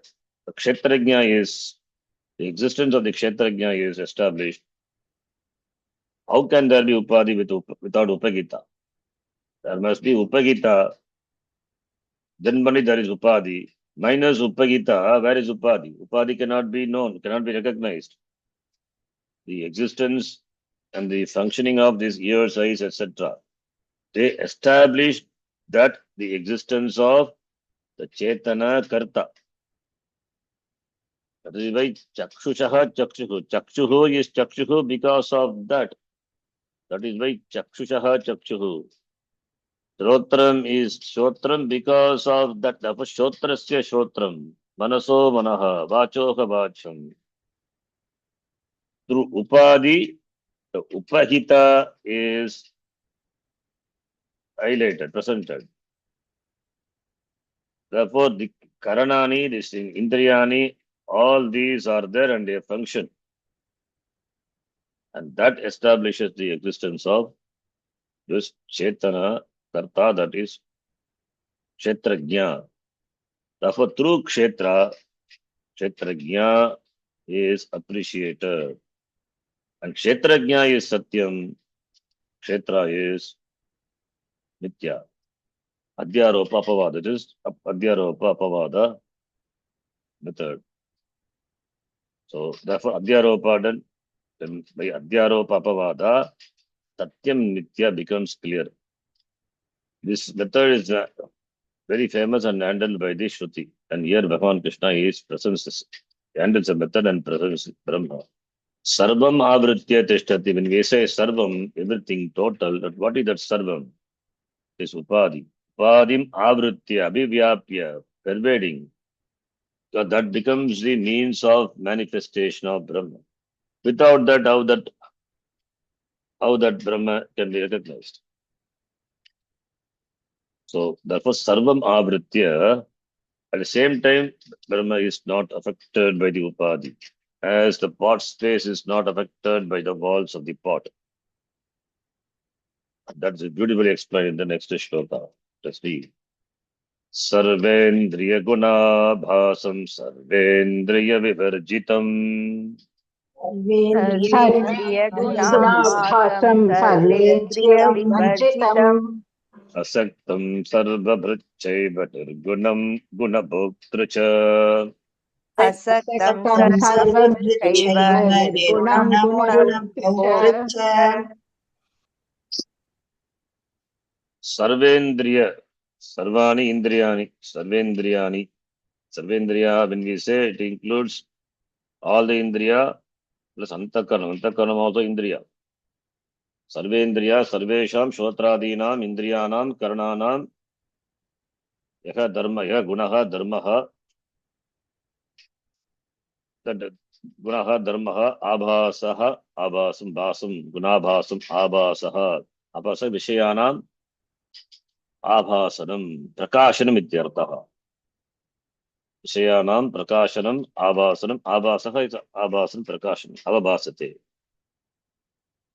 Kshetrajna is, the existence of the Kshetrajna is established. How can there be Upadhi without Upagita? There must be Upagita, then only there is Upadhi. Minus Upagita, where is Upadhi? Upadhi cannot be known, cannot be recognized. The existence and the functioning of these ears, eyes, etc. They establish that the existence of the Chetana Karta. That is why Chakshushaha Chakshuhu. Chakshuhu is Chakshuhu because of that. That is why Chakshushaha Chakshuhu. Shrotram is Shrotram because of that. Therefore, Shrotrasya Shrotram. Manaso Manaha. Vachoha Vacham. Through Upadhi, the Upahita is highlighted, presented. Therefore, the Karanani, this Indriyani, all these are there and they function. And that establishes the existence of this Chetana Karta, that is Kshetrajna. Therefore, through Kshetrajna is appreciated. And Kshetrajna is Satyam, Kshetra is Nitya. Adhyaropa Apavada. It is Adhyaropa Apavada method. So, therefore, Adhyaropa done, then by Adhyaropa Apavada, Satyam Nitya becomes clear. This method is very famous and handled by the Shruti. And here Bhagavan Krishna is presents, handles the method and presents Brahma. Sarvam avritya tishtati. When we say sarvam, everything total, that what is that sarvam? It is upadhi. Upadim avritya, abhivyapya, pervading. So that becomes the means of manifestation of Brahma. Without that, how that Brahma can be recognized? So therefore, sarvam avritya. At the same time, Brahma is not affected by the upadhi, as the pot space is not affected by the walls of the pot. That's beautifully explained in the next shloka. Let's read. Sarvendriya gunabhasam sarvendriya vivarjitam सर्वेन्द्रियगुणाभासं गुणाभासं सर्वेन्द्रियविवर्जितम् सर्वेन्द्रियविवर्जितम् asaktam sarvabhrachaiva nirgunam gunabhoktra cha. असक्तं असक्तं सर्वभृक्षैव सर्वभृक्षैव निर्गुणं निर्गुणं गुणभोक्तृ गुणभोक्तृ च च Sarvendriya, sarvani indriyani, sarvendriyani. Sarvendriya, when we say it includes all the indriya plus antakaranam. Antakaranam also indriya. Sarvendriya, sarvesham, shotradinam, indriyanam, karananam, yaha dharma, yaha gunaha, dharmaha, that gunaha, dharmaha, abhasaha, abhasam, basam, gunabhasam, abhasaha, abhasa vishayanam, abhasanam, prakashanam ityartaha. Vishayanam, prakashanam, abhasanam, abhasaha is abhasan, prakashanam, avabhasate.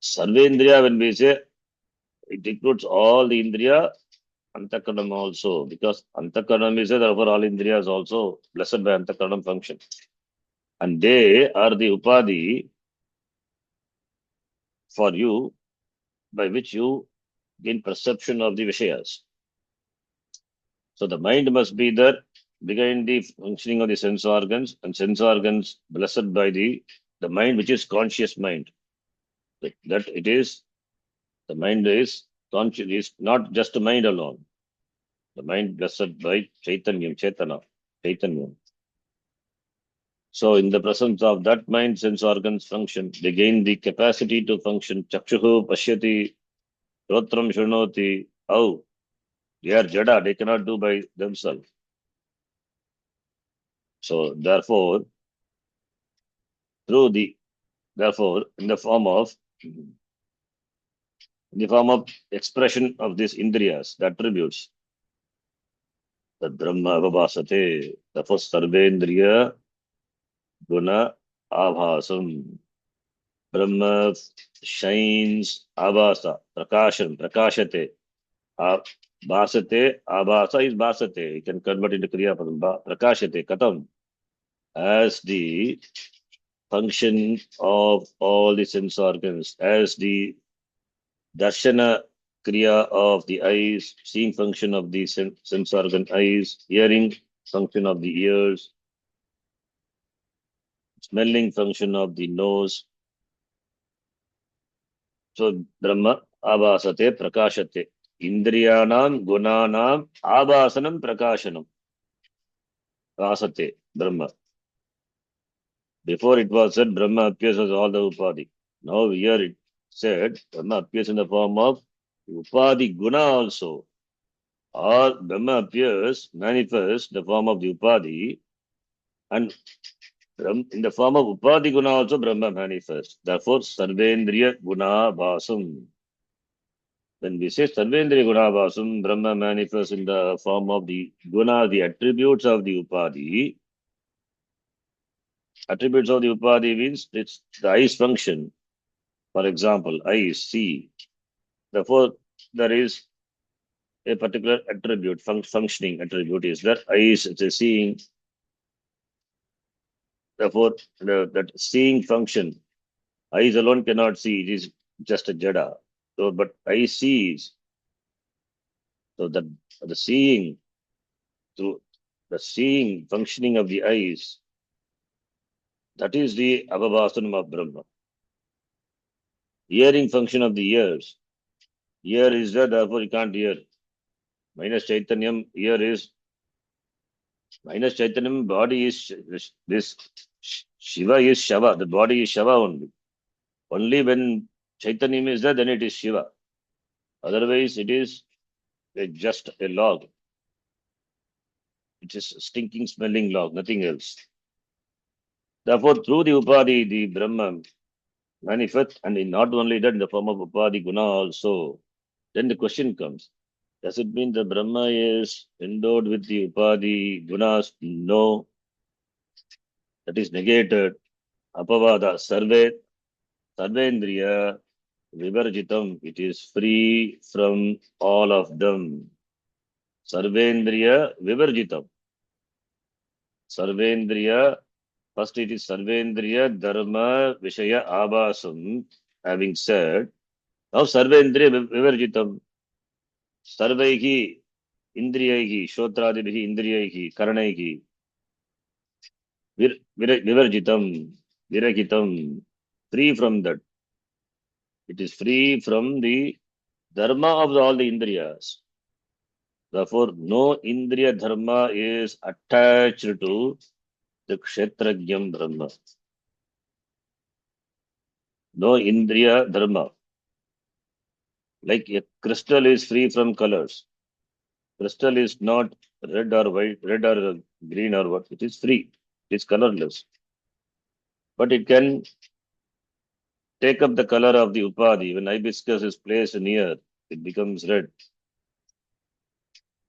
Sarvendriya, when we say, it includes all the indriya, Antakaranam also, because Antakaranam is there, therefore all indriyas also blessed by Antakaranam function. And they are the upadhi for you, by which you gain perception of the Vishayas. So the mind must be there behind the functioning of the sense organs, and sense organs blessed by the mind which is conscious mind. That it is, the mind is conscious, is not just a mind alone. The mind blessed by Chaitanyam, Chaitana, Chaitanyam. So in the presence of that mind, sense organs function. They gain the capacity to function. Chakshuhu pashyati, Rotram shrunoti. How? They are jada. They cannot do by themselves. So therefore, therefore, in the form of expression of these indriyas, the attributes, that Brahma avabhasate, therefore sarvendriya guna abhasam. Brahma shines abhasa, prakashan, prakashate. Bhasate, abhasa is bhasate. You can convert into Kriya Padam. Prakashate, katam. As the function of all the sense organs, as the darshana kriya of the eyes, seeing function of the sense organ eyes, hearing function of the ears, smelling function of the nose. So Brahma abhasate prakashate. Indriyanam gunanam abhasanam prakashanam. Vasate Brahma. Before it was said Brahma appears as all the upadhi. Now here it said Brahma appears in the form of upadhi guna also. Or Brahma appears, manifests the form of the upadhi, and in the form of upadhi guna also Brahma manifests. Therefore, sarvendriya guna bhasam. When we say sarvendriya guna bhasam, Brahma manifests in the form of the guna, the attributes of the upadhi. Attributes of the upadhi means it's the eyes function. For example, eyes see. Therefore, there is a particular attribute, functioning attribute is that eyes, it is seeing. Therefore, that seeing function, eyes alone cannot see, it is just a jada. So, but eye sees. So that the seeing, through the seeing functioning of the eyes, that is the avavasanam of Brahma. Hearing function of the ears. Ear is there, therefore you can't hear. Minus Chaitanyam, ear is minus Chaitanyam, body is this Shiva is Shava. The body is Shava only. Only when Chaitanyam is there, then it is Shiva. Otherwise, it is just a log. It is a stinking, smelling log, nothing else. Therefore, through the Upadhi, the Brahman manifests, and not only that, in the form of Upadhi Guna also. Then the question comes, does it mean the Brahma is endowed with the Upadhi Gunas? No, that is negated. Apavada, Sarvendriya, Vivarjitam, it is free from all of them. Sarvendriya, Vivarjitam. Sarvendriya, first it is Sarvendriya, Dharma, Vishaya, Abhasam. Having said, now Sarvendriya, Vivarjitam. Sarvaihi, Indriyaihi, Shotradibihi, Indriyaihi, Karanaihi, Vivarjitam, Virahitam. Free from that. It is free from the dharma of all the Indriyas. Therefore, no Indriya dharma is attached to the Kshetrajnam Brahma. No Indriya dharma. Like a crystal is free from colors. Crystal is not red or white, red or green or what. It is free. It is colorless. But it can take up the color of the Upadhi. When hibiscus is placed near, it becomes red.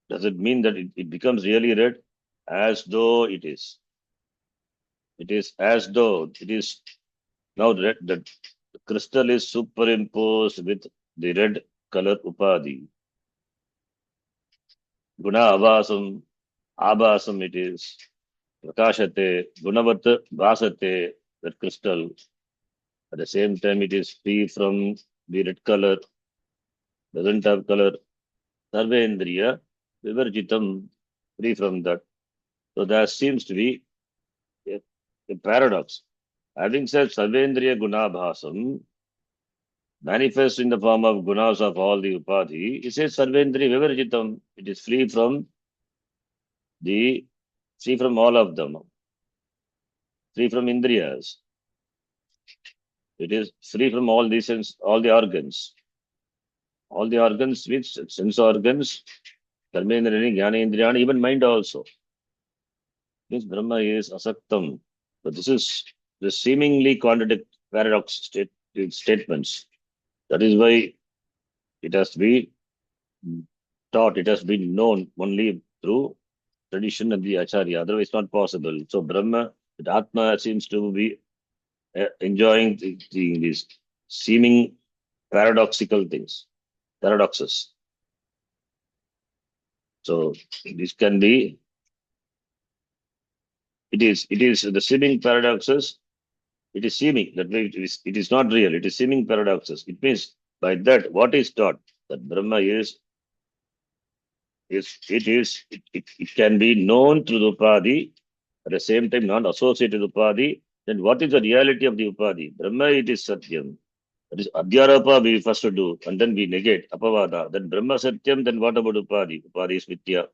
Does it mean that it becomes really red? As though it is. It is as though it is now red. The crystal is superimposed with the red color Upadhi. Guna avasam, abhasam it is. Prakashate, gunavat vasate, that crystal. At the same time, it is free from the red color, doesn't have color. Sarvendriya, vivarjitam, free from that. So there seems to be a paradox. Having said Sarvendriya Gunabhasam, manifest in the form of gunas of all the Upadhi, it says Sarvendriya Vivarjitam. It is free from all of them, free from Indriyas. It is free from all the all the organs. All the organs, which sense organs, Karmendriyani, Jnanendriyani, even mind also. This Brahma is asaktam. But this is the seemingly paradox statements. That is why it has to be taught, it has been known only through tradition of the Acharya. Otherwise, not possible. So Brahma, the Atma seems to be enjoying these seeming paradoxical things, paradoxes. So this can be, it is the seeming paradoxes. It is seeming, that way it is not real. It is seeming paradoxes. It means by that, what is taught? That Brahma it can be known through the Upadhi, at the same time not associated with Upadhi. Then what is the reality of the Upadhi? Brahma, it is Satyam. That is Adhyarapa we first do, and then we negate Apavada. Then Brahma Satyam, then what about Upadhi? Upadhi is Mithya.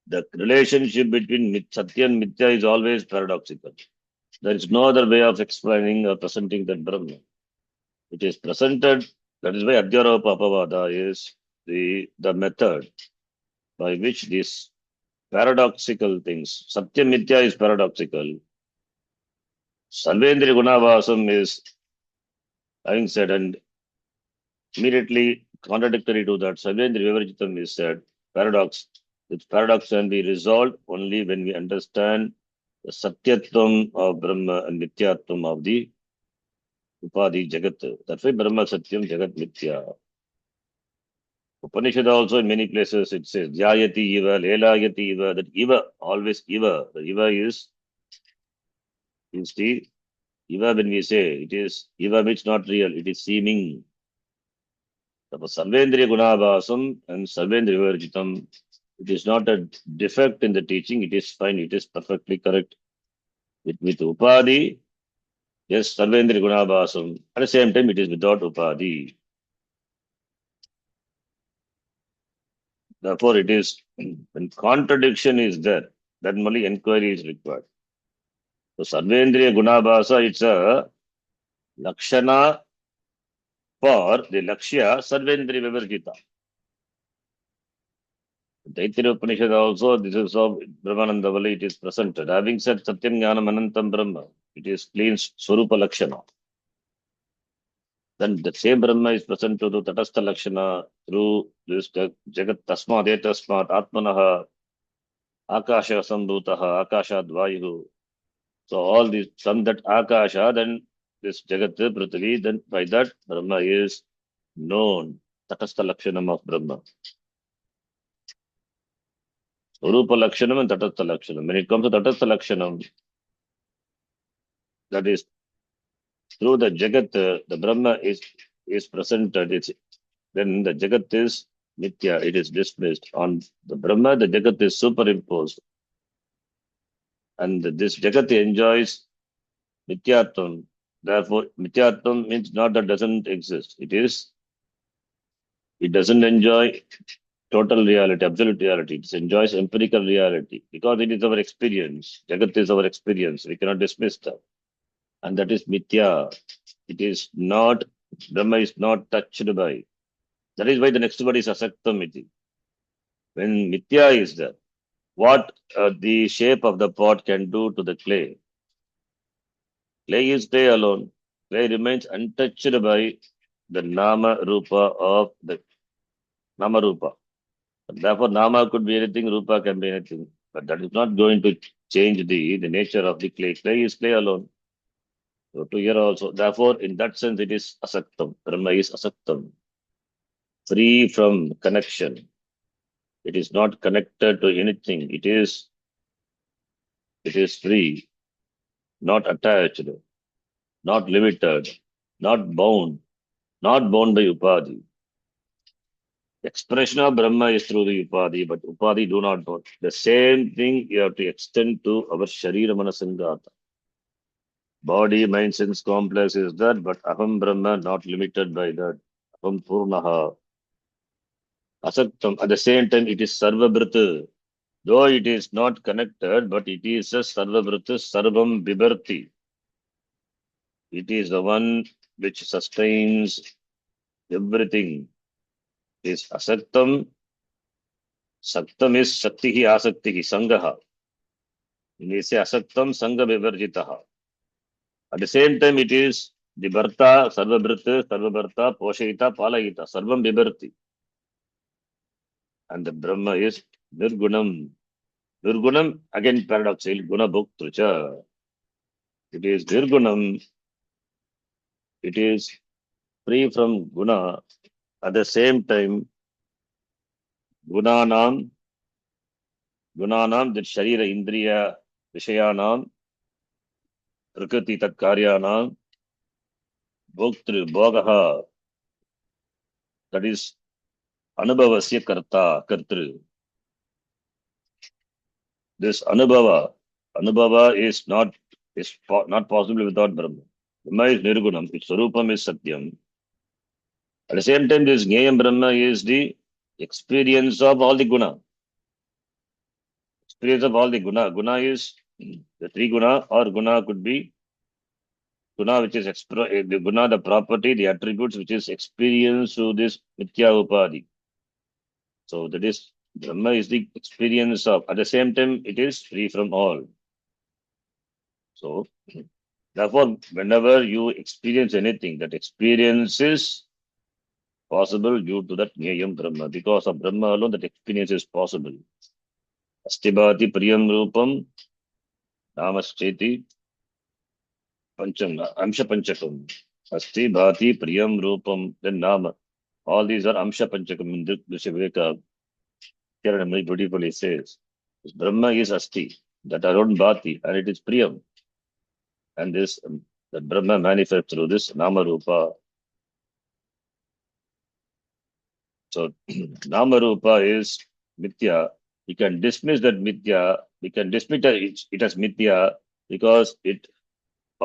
The relationship between Satya and Mithya is always paradoxical. There is no other way of explaining or presenting that Brahma. It is presented, that is why Adhyarapa Apavada is the method by which these paradoxical things, Satya Mithya is paradoxical. Sarvendriya Gunavasam is, having said, and immediately contradictory to that, Sarvendriya Vivarjitam is said, paradox. This paradox can be resolved only when we understand the Satyatvam of Brahma and Mithyatvam of the Upadhi Jagat. That's why Brahma Satyam Jagat Mithya. Upanishad also in many places it says, Jayati Iva, Lelayati Iva, that Iva, always Iva. The Iva is the Iva when we say, it is Iva which not real, it is seeming. Sarvendriya Gunabhasam and Sarvendriya Vivarjitam, it is not a defect in the teaching, it is fine, it is perfectly correct. With Upadhi, Yes, Sarvendri Gunabhasam. At the same time, it is without Upadhi. Therefore, it is when contradiction is there, then only inquiry is required. So Sarvendriya Gunabhasa, it's a Lakshana for the Lakshya Sarvendriya Vivarjita. Taittiriya Upanishad also, this is of Brahmananda Valley, it is presented. Having said Satyam Jnanam Anantam Brahma, it is clean Swarupa Lakshana. Then the same Brahma is present to the Tatastha Lakshana through this Jagat Tasmat Etasmat Atmanaha Akasha Sambhutaha Akasha Dvayu. So all these from that Akasha, then this Jagat Prithvi, then by that Brahma is known. Tatastha Lakshanam of Brahma. Swarupa Lakshanam and Tatastha Lakshanam. When it comes to Tatastha Lakshanam, that is through the Jagat, the Brahma is presented. It's then the Jagat is Nitya, it is dismissed. On the Brahma, the Jagat is superimposed. And this Jagat enjoys Nityatvam. Therefore, Nityatvam means not that doesn't exist. It doesn't enjoy total reality, absolute reality. It enjoys empirical reality because it is our experience. Jagat is our experience. We cannot dismiss that. And that is Mithya. It is not, Brahma is not touched by. That is why the next word is Asaktamiti. When Mithya is there, what the shape of the pot can do to the clay. Clay is clay alone. Clay remains untouched by the Nama Rupa of the Nama Rupa. Therefore, Nama could be anything, Rupa can be anything. But that is not going to change the nature of the clay. Clay is clay alone. So to here also. Therefore, in that sense, it is Asaktam. Brahma is Asaktam. Free from connection. It is not connected to anything. It is free, not attached, not limited, not bound by Upadhi. Expression of Brahma is through the Upadhi, but Upadhi do not know. The same thing you have to extend to our Sharira Manasangata. Body, mind, sense complex is that, but Aham Brahma not limited by that. Aham Purnaha. Asaktam. At the same time, it is Sarvabhrata. Though it is not connected, but it is a Sarvabhrata, Sarvam Bibharti. It is the one which sustains everything. It is Asaktam. Saktam is Shaktihi Asaktihi, Sangaha. When we say Asaktam, Sangha Vivarjitaha. At the same time, it is the Bharta, Sarvabhrata, Sarvabharta, Poshayita, Palayita, Sarvam Bibharti. And the Brahma is Nirgunam. Nirgunam, again paradoxical, Guna Bhuktrucha. It is Nirgunam. It is free from Guna. At the same time, Gunanam, the Sharira Indriya Vishayanam, Prakriti Tat Karyanam, Bhoktru Bhogaha, that is Anubhavasya Kartru. This Anubhava is not possible without Brahma. Brahma is Nirgunam, its Sarupam is Satyam. At the same time, this Gneyam Brahma is the experience of all the Guna. Experience of all the Guna. Guna is the three Guna, or Guna could be Guna, which is the Guna, the property, the attributes, which is experience through this Mithya Upadhi. So that is, Brahma is the experience of, at the same time, it is free from all. So, therefore, whenever you experience anything, that experience is possible due to that Gneyam Brahma. Because of Brahma alone, that experience is possible. Astibhati Priyam Rupam Namascheti Pancham Amsha Panchakam. Asti Bhati Priyam Rupam, then Nama. All these are Amsha Panchakam. In Viveka, very beautifully says. Brahma is Asti, that around Bhati, and it is Priyam. And this that Brahma manifests through this Nama Rupa. So Nama Rupa is Mithya. We can dismiss that Mithya. We can dismiss it as Mithya because it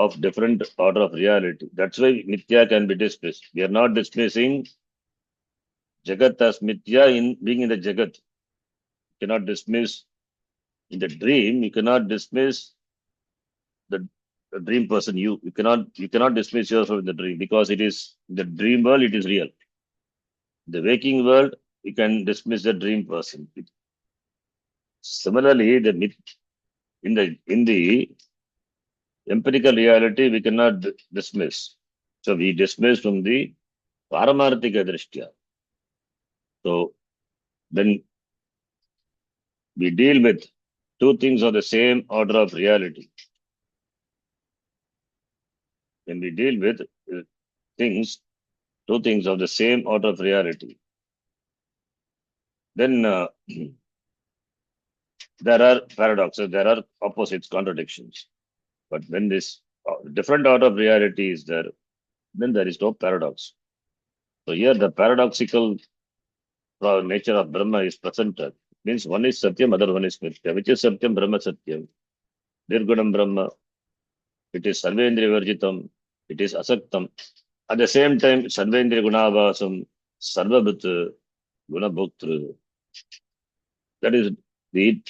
of different order of reality. That's why Mithya can be dismissed. We are not dismissing Jagat as Mithya in being in the Jagat. You cannot dismiss in the dream, you cannot dismiss the dream person, you cannot dismiss yourself in the dream because it is the dream world, it is real. The waking world, you can dismiss the dream person. Similarly, in the empirical reality, we cannot dismiss. So we dismiss from the Paramarthika Drishtya. So when we deal with two things of the same order of reality, when we deal with things, two things of the same order of reality, then there are paradoxes, there are opposites, contradictions. But when this different order of reality is there, then there is no paradox. So here the paradoxical nature of Brahma is presented. Means one is Satyam, other one is Mithya. Which is Satyam, Brahma Satyam. Nirgunam Brahma. It is Sarvendriya Varjitam. It is Asaktam. At the same time, Sarvendriya Gunavasam, Sarvabhut, Gunabhuktra. That is the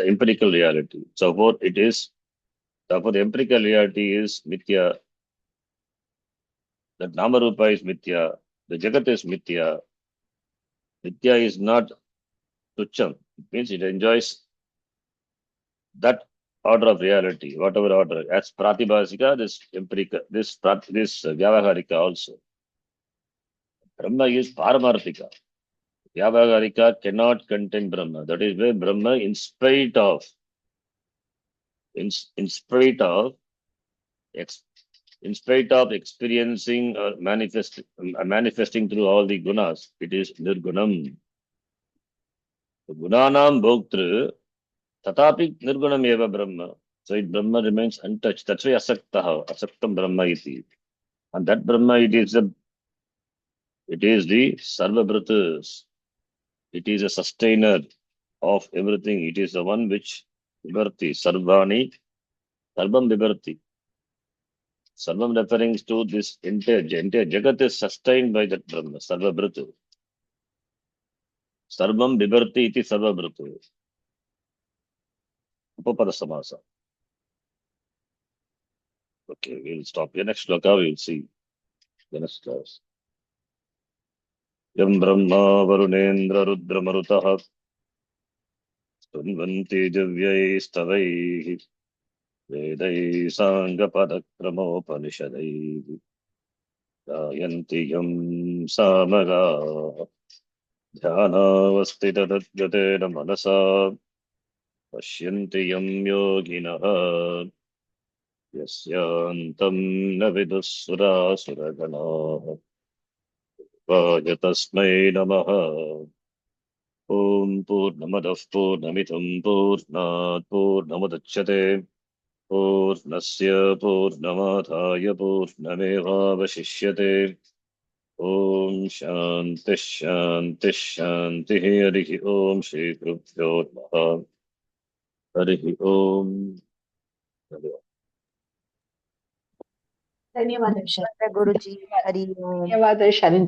empirical reality. So therefore the empirical reality is Mithya. That Namarupa is Mithya. The Jagat is Mithya. Mithya is not Tucham. It means it enjoys that order of reality, whatever order. As Pratibhasika, this empirical, this Vyavaharika also. Brahma is Paramarthika. Vyavaharika cannot contain Brahma. That is where Brahma, in spite of ex, in spite of experiencing or manifesting through all the gunas, it is Nirgunam. Gunanam Bhoktru, Tatapi Nirgunam Eva Brahma. So it Brahma remains untouched. That's why Asaktam Brahma iti. And that Brahma, it is the Sarvabhrutas. It is a sustainer of everything. It is the one which Vibharti, Sarvani, Sarvam Vibharti. Sarvam referring to this entire Jagat is sustained by that Brahma, Sarvabhrutu. Sarvam Vibharti iti Sarvabhrutu. Upapada Samasa. Okay, we'll stop here. Next shloka, we'll see the next class. Yam Brahma Varunendra Rudra Marutaha Stunvanti Divyai Stavai Vedai Sangapadakramopanishadai Yanti Yam Samaga Dhyana Vastitadadgatena Manasa Pashyanti Yam Yoginaha Yasyantam Navidusura Suragana Vajatasmai Namaha Om Purnamadav Purnamitham Purnat Purnamadachyate Purnasya Purnamadhaya Purnamevavashishyate Om Shanti Shanti Shanti Harihi Om Shri Gurubhyo Namaha Harihi Om. ಧನ್ಯವಾದ ಗುರುಜಿ ಹರಿ ಓಂ. ಧನ್ಯವಾದ ಶರಣ್ಜಿ.